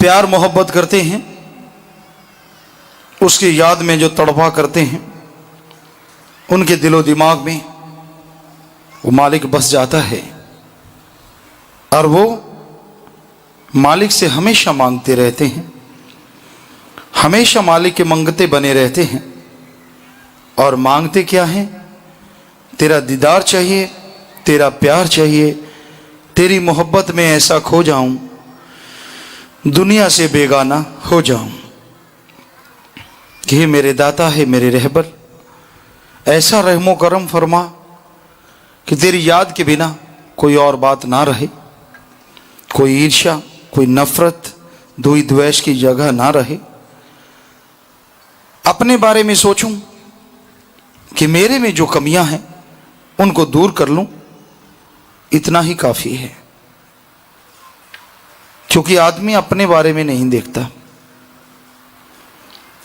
प्यार मोहब्बत करते हैं, उसकी याद में जो तड़पा करते हैं, उनके दिलो दिमाग में वो मालिक बस जाता है और वो मालिक से हमेशा मांगते रहते हैं, हमेशा मालिक के मंगते बने रहते हैं। और मांगते क्या हैं? तेरा दीदार चाहिए, तेरा प्यार चाहिए, तेरी मोहब्बत में ऐसा खो जाऊं, दुनिया से बेगाना हो जाऊं कि हे मेरे दाता, है मेरे रहबर, ऐसा रहमो करम फरमा कि तेरी याद के बिना कोई और बात ना रहे, कोई ईर्ष्या, कोई नफरत, द्वेष द्वेष की जगह ना रहे। अपने बारे में सोचूं कि मेरे में जो कमियां हैं उनको दूर कर लूं, इतना ही काफी है। क्योंकि आदमी अपने बारे में नहीं देखता।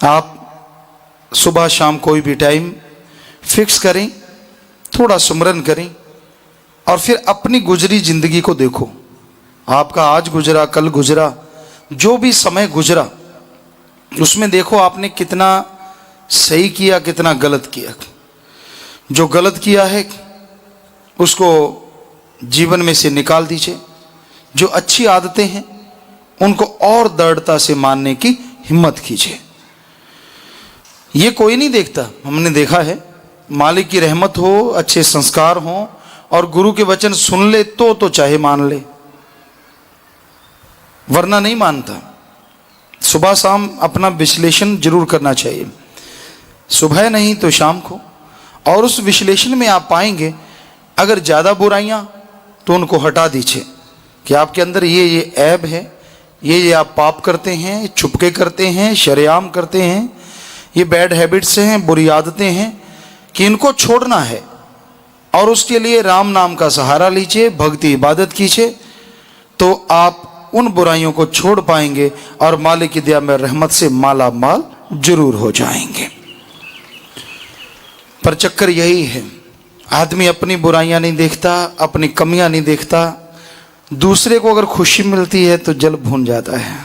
आप सुबह शाम कोई भी टाइम फिक्स करें, थोड़ा सुमरन करें और फिर अपनी गुजरी जिंदगी को देखो। आपका आज गुजरा, कल गुजरा, जो भी समय गुजरा, उसमें देखो आपने कितना सही किया, कितना गलत किया। जो गलत किया है उसको जीवन में से निकाल दीजिए। जो अच्छी आदतें हैं उनको और दृढ़ता से मानने की हिम्मत कीजिए। ये कोई नहीं देखता, हमने देखा है। मालिक की रहमत हो, अच्छे संस्कार हो और गुरु के वचन सुन ले तो चाहे मान ले, वरना नहीं मानता। सुबह शाम अपना विश्लेषण जरूर करना चाहिए, सुबह नहीं तो शाम को। और उस विश्लेषण में आप पाएंगे अगर ज़्यादा बुराइयां तो उनको हटा दीजिए कि आपके अंदर ये ऐब है, ये आप पाप करते हैं, छुपके करते हैं, शरेआम करते हैं, ये बैड हैबिट्स हैं, बुरी आदतें हैं, कि इनको छोड़ना है। और उसके लिए राम नाम का सहारा लीजिए, भक्ति इबादत कीजिए, तो आप उन बुराइयों को छोड़ पाएंगे और मालिक की दया में रहमत से माला माल जरूर हो जाएंगे। पर चक्कर यही है, आदमी अपनी बुराइयां नहीं देखता, अपनी कमियां नहीं देखता। दूसरे को अगर खुशी मिलती है तो जल भून जाता है।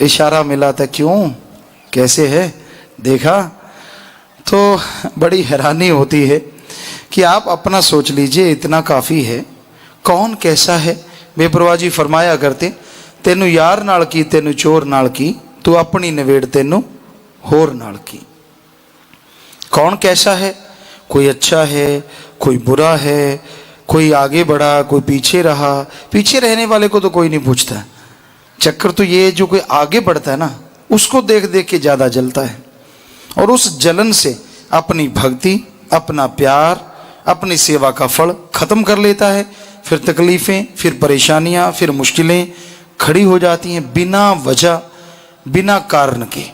इशारा मिला था, क्यों, कैसे है, देखा, तो बड़ी हैरानी होती है कि आप अपना सोच लीजिए, इतना काफ़ी है। कौन कैसा है? बेपरवाह जी फरमाया करते, तेनू यार नाल की, तेनू चोर नाल की, तू अपनी नवेड़ तेनू होर नाल की। कौन कैसा है? कोई अच्छा है, कोई बुरा है, कोई आगे बढ़ा, कोई पीछे रहा। पीछे रहने वाले को तो कोई नहीं पूछता। चक्कर तो ये, जो कोई आगे बढ़ता है ना, उसको देख देख के ज़्यादा जलता है और उस जलन से अपनी भक्ति, अपना प्यार, अपनी सेवा का फल खत्म कर लेता है। फिर तकलीफ़ें, फिर परेशानियां, फिर मुश्किलें खड़ी हो जाती हैं बिना वजह, बिना कारण के।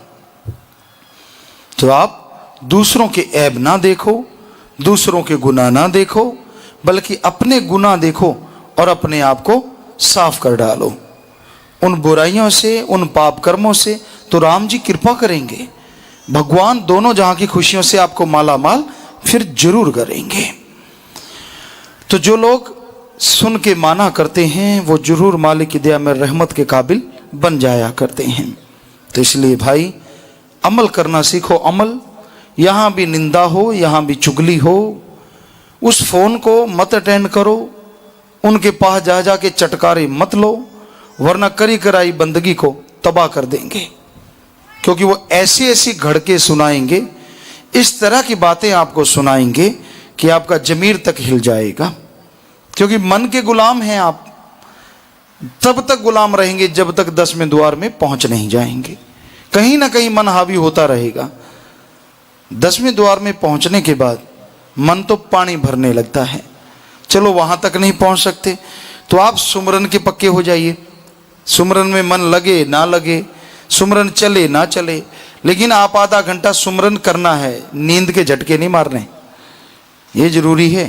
तो आप दूसरों के ऐब ना देखो, दूसरों के गुनाह ना देखो, बल्कि अपने गुनाह देखो और अपने आप को साफ कर डालो उन बुराइयों से, उन पाप कर्मों से। तो राम जी कृपा करेंगे, भगवान दोनों जहां की खुशियों से आपको माला माल फिर जरूर करेंगे। तो जो लोग सुन के माना करते हैं वो जरूर मालिक की दया में रहमत के काबिल बन जाया करते हैं। तो इसलिए भाई, अमल करना सीखो। अमल, यहाँ भी निंदा हो, यहाँ भी चुगली हो, उस फोन को मत अटेंड करो, उनके पास जा जा के चटकारे मत लो, वरना करी कराई बंदगी को तबाह कर देंगे। क्योंकि वो ऐसी ऐसी घड़के सुनाएंगे, इस तरह की बातें आपको सुनाएंगे कि आपका जमीर तक हिल जाएगा। क्योंकि मन के गुलाम हैं आप, तब तक गुलाम रहेंगे जब तक 10वें द्वार में पहुंच नहीं जाएंगे। कहीं ना कहीं मन हावी होता रहेगा। 10वें द्वार में पहुंचने के बाद मन तो पानी भरने लगता है। चलो वहां तक नहीं पहुंच सकते तो आप सुमरन के पक्के हो जाइए। सुमरन में मन लगे ना लगे, सुमरन चले ना चले, लेकिन आप आधा घंटा सुमरन करना है, नींद के झटके नहीं मारने, ये जरूरी है।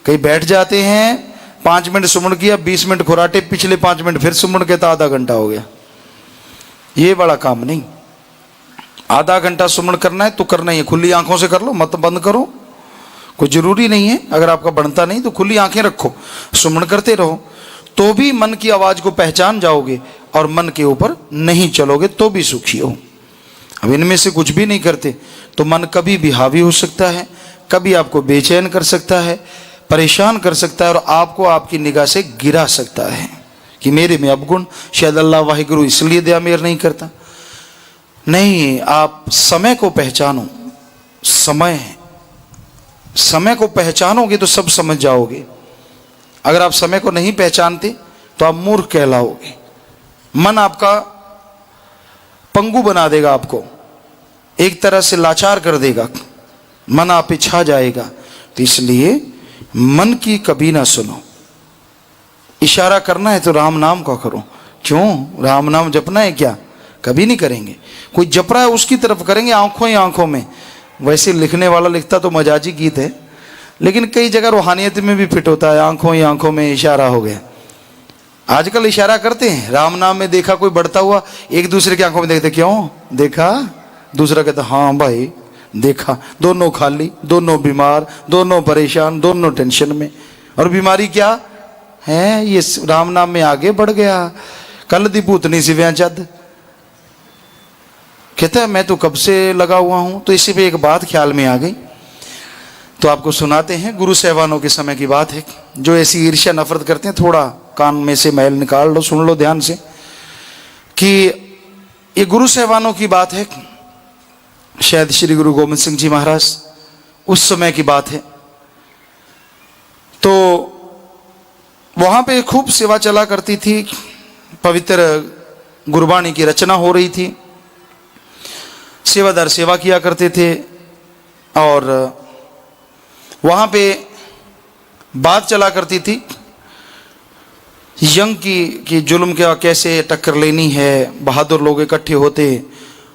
कहीं बैठ जाते हैं, 5 मिनट सुमन किया, 20 मिनट खुराटे, पिछले 5 मिनट फिर सुमन के, तो आधा घंटा हो गया। ये बड़ा काम नहीं। आधा घंटा सुमन करना है तो करना ही है, खुली आंखों से कर लो, मत बंद करो, कोई जरूरी नहीं है। अगर आपका बनता नहीं तो खुली आंखें रखो, सुमन करते रहो। तो भी मन की आवाज को पहचान जाओगे और मन के ऊपर नहीं चलोगे तो भी सुखी हो। अब इनमें से कुछ भी नहीं करते तो मन कभी भी हावी हो सकता है, कभी आपको बेचैन कर सकता है, परेशान कर सकता है और आपको आपकी निगाह से गिरा सकता है कि मेरे में अवगुण, शायद अल्लाह वाहिगुरु इसलिए दया मेर नहीं करता। नहीं, आप समय को पहचानो। समय को पहचानोगे तो सब समझ जाओगे। अगर आप समय को नहीं पहचानते तो आप मूर्ख कहलाओगे। मन आपका पंगु बना देगा, आपको एक तरह से लाचार कर देगा, मन आप पे छा जाएगा। तो इसलिए मन की कभी ना सुनो। इशारा करना है तो राम नाम का करो। क्यों? राम नाम जपना है क्या? कभी नहीं करेंगे। कोई जप रहा है उसकी तरफ करेंगे, आंखों ही आंखों में। वैसे लिखने वाला लिखता तो मजाजी गीत है, लेकिन कई जगह रूहानियत में भी फिट होता है, आंखों ही आंखों में इशारा हो गया। आजकल इशारा करते हैं राम नाम में, देखा कोई बढ़ता हुआ, एक दूसरे की आंखों में देखते, क्यों देखा? दूसरा कहता हाँ भाई देखा। दोनों खाली, दोनों बीमार, दोनों परेशान, दोनों टेंशन में। और बीमारी क्या है? ये राम नाम में आगे बढ़ गया। कल दी भूतनी सिव्या चद कहता है मैं तो कब से लगा हुआ हूं। तो इसी पे एक बात ख्याल में आ गई, तो आपको सुनाते हैं। गुरु साहबानों के समय की बात है। जो ऐसी ईर्ष्या नफरत करते हैं, थोड़ा कान में से मैल निकाल लो, सुन लो ध्यान से कि ये गुरु साहबानों की बात है। शायद श्री गुरु गोविंद सिंह जी महाराज उस समय की बात है। तो वहां पे खूब सेवा चला करती थी, पवित्र गुरबाणी की रचना हो रही थी, सेवादार सेवा किया करते थे। और वहां पे बात चला करती थी यंग की कि जुल्म क्या कैसे टक्कर लेनी है। बहादुर लोग इकट्ठे होते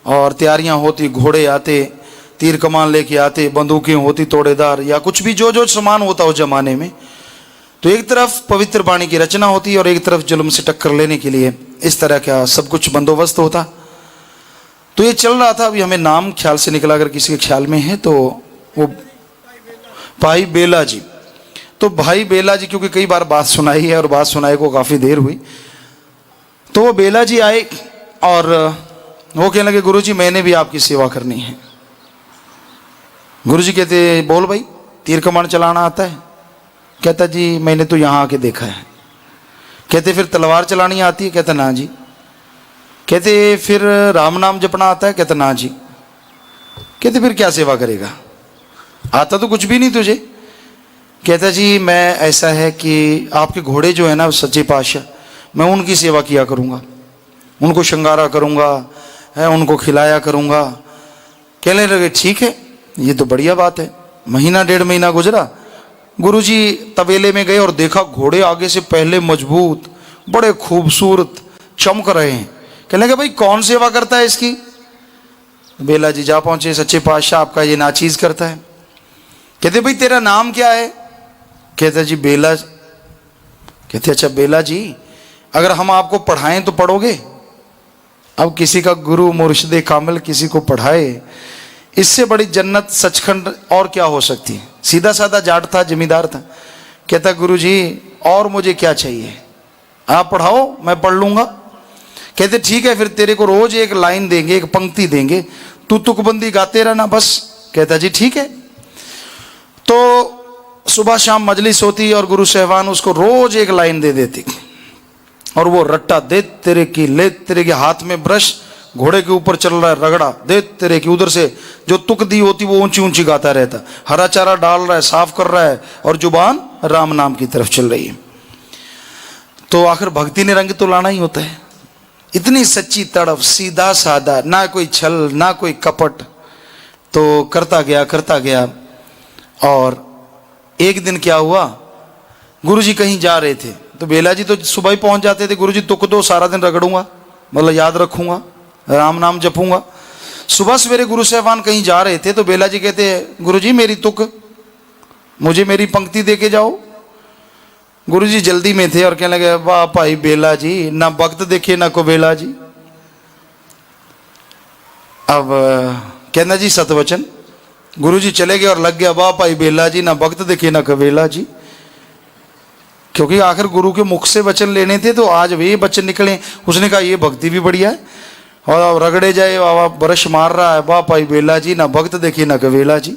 और तैयारियां होती, घोड़े आते, तीर कमान लेके आते, बंदूकें होती, तोड़ेदार या कुछ भी जो जो सामान होता उस जमाने में। तो एक तरफ पवित्र वाणी की रचना होती और एक तरफ जुल्म से टक्कर लेने के लिए इस तरह का सब कुछ बंदोबस्त होता। तो ये चल रहा था। अभी हमें नाम ख्याल से निकला, अगर किसी के ख्याल में है तो वो भाई बेला जी। तो भाई बेला जी, क्योंकि कई बार बात सुनाई है और बात सुनाई को काफ़ी देर हुई, तो वो बेला जी आए और वो कहने लगे गुरुजी मैंने भी आपकी सेवा करनी है। गुरुजी कहते बोल भाई, तीर कमान चलाना आता है? कहता जी मैंने तो यहाँ आके देखा है। कहते फिर तलवार चलानी आती है? कहता ना जी। कहते फिर राम नाम जपना आता है? कहता ना जी। कहते फिर क्या सेवा करेगा? आता तो कुछ भी नहीं तुझे। कहता जी मैं ऐसा है कि आपके घोड़े जो है ना सच्चे पातशाह, मैं उनकी सेवा किया करूँगा, उनको श्रृंगारा करूँगा, है उनको खिलाया करूँगा। कहने लगे ठीक है, ये तो बढ़िया बात है। महीना डेढ़ महीना गुजरा। गुरुजी तबेले में गए और देखा घोड़े आगे से पहले मजबूत, बड़े खूबसूरत, चमक रहे हैं। कहने लगे भाई कौन सेवा करता है इसकी? बेला जी जा पहुंचे, सच्चे पातशाह आपका ये नाचीज करता है। कहते भाई तेरा नाम क्या है? कहता जी बेला। कहते अच्छा बेला जी, अगर हम आपको पढ़ाएं तो पढ़ोगे? अब किसी का गुरु मुर्शिद कामिल किसी को पढ़ाए, इससे बड़ी जन्नत सचखंड और क्या हो सकती है। सीधा साधा जाट था, जमींदार था। कहता गुरु जी और मुझे क्या चाहिए, आप पढ़ाओ मैं पढ़ लूंगा। कहते ठीक है, फिर तेरे को रोज एक लाइन देंगे, एक पंक्ति देंगे, तू तुकबंदी गाते रहना बस। कहता जी ठीक है। तो सुबह शाम मजलिस होती और गुरु साहबान उसको रोज एक लाइन दे देती और वो रट्टा दे तेरे की, ले तेरे के, हाथ में ब्रश, घोड़े के ऊपर चल रहा है रगड़ा, दे तेरे की, उधर से जो तुक दी होती वो ऊंची ऊंची गाता रहता, हरा चारा डाल रहा है, साफ कर रहा है और जुबान राम नाम की तरफ चल रही है। तो आखिर भक्ति ने रंग तो लाना ही होता है। इतनी सच्ची तड़फ, सीधा साधा, ना कोई छल ना कोई कपट। तो करता गया और एक दिन क्या हुआ, गुरुजी कहीं जा रहे थे तो बेला जी तो सुबह ही पहुंच जाते थे। गुरुजी तुक दो, सारा दिन रगड़ूंगा, मतलब याद रखूंगा, राम नाम जपूंगा। सुबह सवेरे गुरु साहबान कहीं जा रहे थे तो बेला जी कहते गुरुजी मेरी तुक, मुझे मेरी पंक्ति दे के जाओ। गुरुजी जल्दी में थे और कहने लगे वाह भाई बेला जी, ना वक्त देखे ना को बेला जी। अब कहना जी सतवचन। गुरुजी चले गए और लग गया वाह भाई बेला जी, ना वक्त देखे ना कबेला जी। क्योंकि आखिर गुरु के मुख से वचन लेने थे, तो आज वे वचन निकले। उसने कहा ये भक्ति भी बढ़िया है। और रगड़े जाए बाबा, बरस मार रहा है बाप भाई बेला जी, ना भक्त देखिए ना कबेला जी।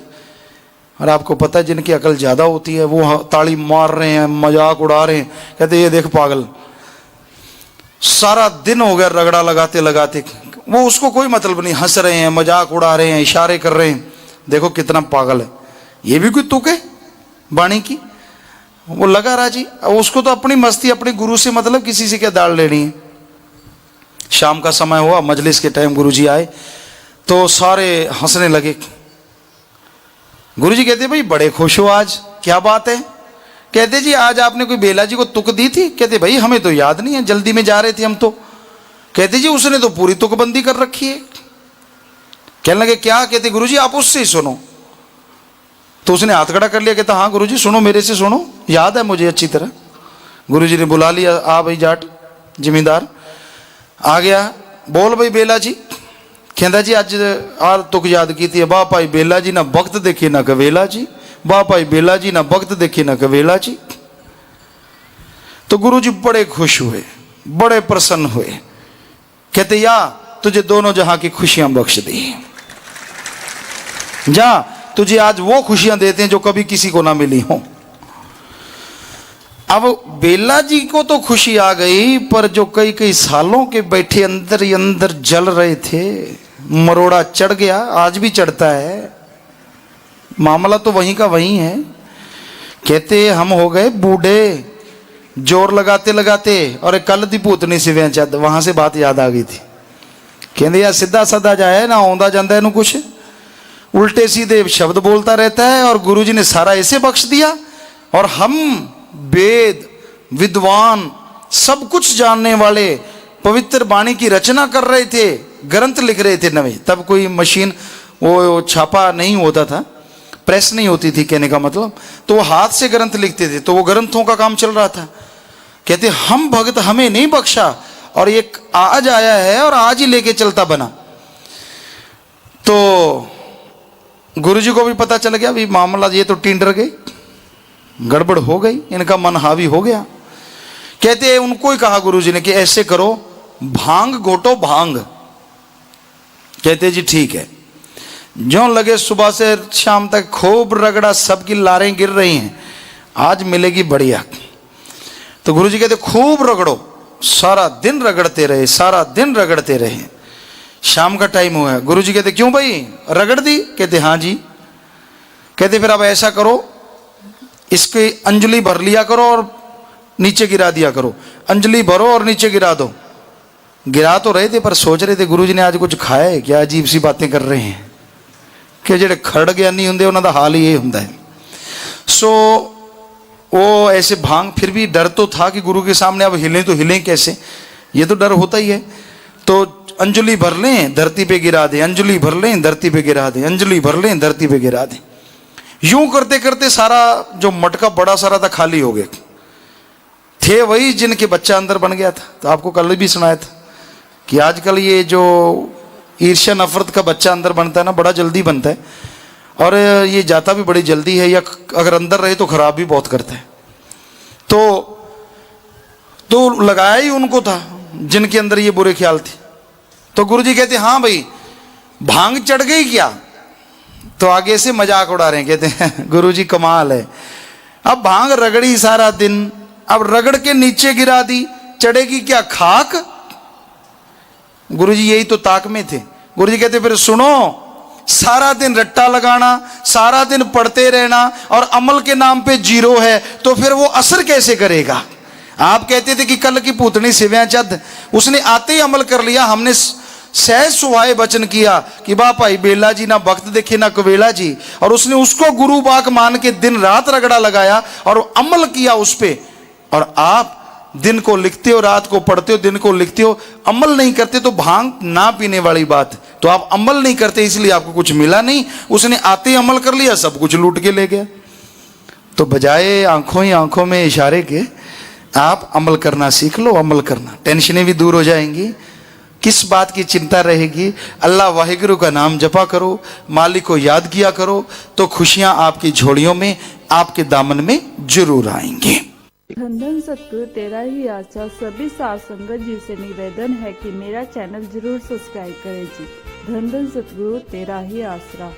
और आपको पता है जिनकी अकल ज़्यादा होती है वो ताली मार रहे हैं, मजाक उड़ा रहे हैं, कहते ये देख पागल, सारा दिन हो गया रगड़ा लगाते लगाते। वो उसको कोई मतलब नहीं, हंस रहे हैं, मजाक उड़ा रहे हैं, इशारे कर रहे हैं, देखो कितना पागल है। ये भी कोई तुक है वाणी की? वो लगा राजी, उसको तो अपनी मस्ती, अपने गुरु से मतलब, किसी से क्या दाल लेनी है। शाम का समय हुआ, मजलिस के टाइम गुरुजी आए तो सारे हंसने लगे। गुरुजी कहते भाई बड़े खुश हो आज, क्या बात है? कहते जी आज आपने कोई बेला जी को तुक दी थी? कहते भाई हमें तो याद नहीं है, जल्दी में जा रहे थे हम तो। कहते जी उसने तो पूरी तुकबंदी कर रखी है। कहने लगे क्या? कहते गुरुजी आप उससे ही सुनो। तो उसने हाथ खड़ा कर लिया, कहता हाँ गुरुजी सुनो, मेरे से सुनो, याद है मुझे अच्छी तरह। गुरुजी ने बुला लिया, आ भाई जाट जिम्मेदार आ गया, बोल भाई बेला जी। कहता जी आज आर तुक याद की थी, वाह भाई बेला जी ना भक्त देखे ना कबेला जी, वाह भाई बेला जी ना भक्त देखे ना कबेला जी। तो गुरुजी बड़े खुश हुए, बड़े प्रसन्न हुए। कहते या तुझे दोनों जहां की खुशियां बख्श दी, जा तुझे आज वो खुशियां देते हैं जो कभी किसी को ना मिली हो। अब बेला जी को तो खुशी आ गई, पर जो कई कई सालों के बैठे अंदर ही अंदर जल रहे थे, मरोड़ा चढ़ गया, आज भी चढ़ता है, मामला तो वहीं का वहीं है। कहते हम हो गए बूढ़े जोर लगाते लगाते, और कल दी भूतनी सिव्या चद, वहां से बात याद आ गई थी। कहते यार सीधा साधा जाए ना आंदा जाता है, कुछ उल्टे सीधे शब्द बोलता रहता है, और गुरुजी ने सारा ऐसे बख्श दिया। और हम वेद विद्वान सब कुछ जानने वाले पवित्र वाणी की रचना कर रहे थे, ग्रंथ लिख रहे थे नवे। तब कोई मशीन वो छापा नहीं होता था, प्रेस नहीं होती थी कहने का मतलब, तो वो हाथ से ग्रंथ लिखते थे, तो वो ग्रंथों का काम चल रहा था। कहते हम भक्त हमें नहीं बख्शा, और एक आज आया है और आज ही लेके चलता बना। तो गुरुजी को भी पता चल गया भी मामला ये तो टिंडर गए, गड़बड़ हो गई, इनका मन हावी हो गया। कहते उनको ही कहा गुरुजी ने कि ऐसे करो, भांग घोटो भांग। कहते जी ठीक है। जो लगे सुबह से शाम तक खूब रगड़ा, सबकी लारें गिर रही हैं, आज मिलेगी बढ़िया। तो गुरुजी कहते खूब रगड़ो, सारा दिन रगड़ते रहे, सारा दिन रगड़ते रहे। शाम का टाइम हुआ, गुरुजी कहते क्यों भाई रगड़ दी? कहते हाँ जी। कहते फिर अब ऐसा करो, इसकी अंजलि भर लिया करो और नीचे गिरा दिया करो, अंजलि भरो और नीचे गिरा दो। गिरा तो रहे थे पर सोच रहे थे गुरुजी ने आज कुछ खाया है क्या, अजीब सी बातें कर रहे हैं कि जेडे खड़ ज्ञानी होंगे उन्होंने हाल ही ये होंगे है। सो वो ऐसे भांग, फिर भी डर तो था कि गुरु के सामने अब हिलें तो हिलें कैसे, ये तो डर होता ही है। तो अंजलि भर लें धरती पे गिरा दें, अंजलि भर लें धरती पे गिरा दें, अंजलि भर लें धरती पे गिरा दें। यूं करते करते सारा जो मटका बड़ा सारा था खाली हो गया। थे वही जिनके बच्चा अंदर बन गया था। तो आपको कल भी सुनाया था कि आजकल ये जो ईर्ष्या नफरत का बच्चा अंदर बनता है ना, बड़ा जल्दी बनता है, और ये जाता भी बड़ी जल्दी है, या अगर अंदर रहे तो खराब भी बहुत करता है। तो लगाया ही उनको था जिनके अंदर ये बुरे ख्याल थे। तो गुरुजी कहते हाँ भाई भांग चढ़ गई क्या? तो आगे से मजाक उड़ा रहे हैं, कहते हैं गुरुजी कमाल है, अब भांग रगड़ी सारा दिन, अब रगड़ के नीचे गिरा दी, चढ़ेगी क्या खाक? गुरुजी यही तो ताक में थे। गुरुजी कहते फिर सुनो, सारा दिन रट्टा लगाना, सारा दिन पढ़ते रहना और अमल के नाम पे जीरो है, तो फिर वो असर कैसे करेगा? आप कहते थे कि कल की पूतनी सिव्या चद, उसने आते ही अमल कर लिया। हमने सहज सुहाए वचन किया कि बा भाई बेला जी ना भक्त देखे ना कबेला जी, और उसने उसको गुरु बाक मान के दिन रात रगड़ा लगाया और अमल किया उस पे। और आप दिन को लिखते हो, रात को पढ़ते हो, दिन को लिखते हो, अमल नहीं करते। तो भांग ना पीने वाली बात, तो आप अमल नहीं करते इसलिए आपको कुछ मिला नहीं। उसने आते ही अमल कर लिया, सब कुछ लूट के ले गया। तो बजाय आंखों ही आंखों में इशारे के आप अमल करना सीख लो। अमल करना, टेंशनें भी दूर हो जाएंगी, किस बात की चिंता रहेगी। अल्लाह वाहिगुरु का नाम जपा करो, मालिक को याद किया करो, तो खुशियां आपकी झोलियों में, आपके दामन में जरूर आएंगी। धन धन सतगुरु तेरा ही आशा सभी साध संगत जी से निवेदन है कि मेरा चैनल जरूर सब्सक्राइब करें जी। धन धन सतगुरु तेरा ही आसरा।